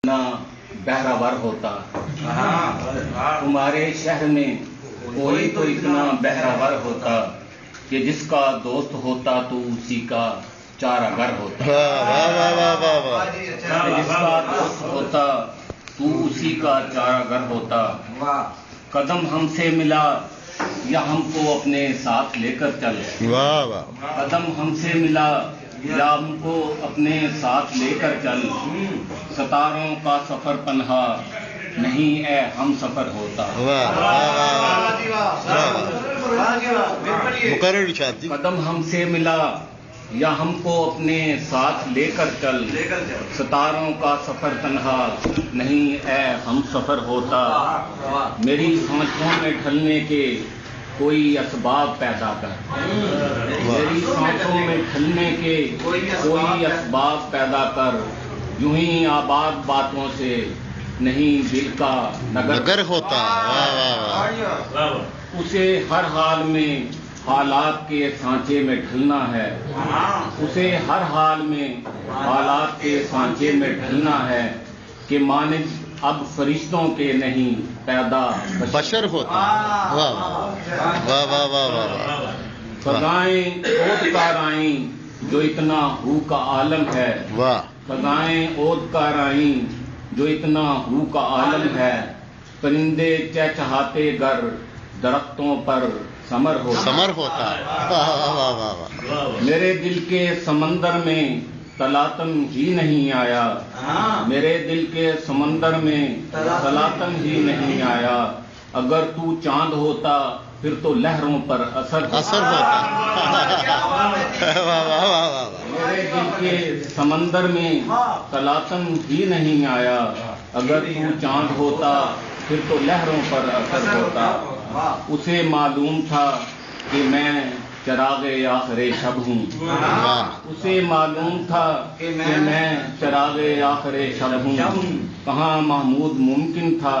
نہ بہراور ہوتا، تمہارے شہر میں کوئی تو اتنا بہراور ہوتا کہ جس کا دوست ہوتا تو اسی کا چارہ گر ہوتا، جس کا دوست ہوتا تو اسی کا چارہ گر ہوتا۔ قدم ہم سے ملا یا ہم کو اپنے ساتھ لے کر چل، قدم ہم سے ملا یا ہم کو اپنے ساتھ لے کر چل، ستاروں کا سفر پنہا نہیں اے ہم سفر ہوتا۔ قدم ہم سے ملا یا ہم کو اپنے ساتھ لے کر چل، ستاروں کا سفر تنہا نہیں اے ہم سفر ہوتا۔ میری سانچوں میں ڈھلنے کے کوئی اسباب پیدا کر، میری سانچوں میں ڈھلنے کے کوئی اسباب پیدا کر، یوں ہی آباد باتوں سے نہیں دل کا نگر ہوتا۔ اسے ہر حال میں حالات کے سانچے میں ڈھلنا ہے، اسے ہر حال میں حالات کے سانچے میں ڈھلنا ہے کہ مانند اب فرشتوں کے نہیں پیدا بشر ہوتا۔ فضائیں عود کار آئیں جو اتنا ہو کا عالم ہے، فضائیں عود کار آئیں جو اتنا ہو کا عالم ہے، پرندے چہچہاتے گر درختوں پر ثمر ہوتا۔ میرے دل کے سمندر میں تلاطم ہی نہیں آیا، میرے دل کے سمندر میں تلاطم ہی نہیں آیا، اگر تو چاند ہوتا پھر تو لہروں پر اثر ہوتا۔ میرے دل کے سمندر میں تلاطم ہی نہیں آیا، اگر تو چاند ہوتا پھر تو لہروں پر اثر ہوتا۔ اسے معلوم تھا کہ میں چراغ آخر شب ہوں، اسے معلوم تھا کہ میں چراغ آخر شب ہوں، کہاں محمود ممکن تھا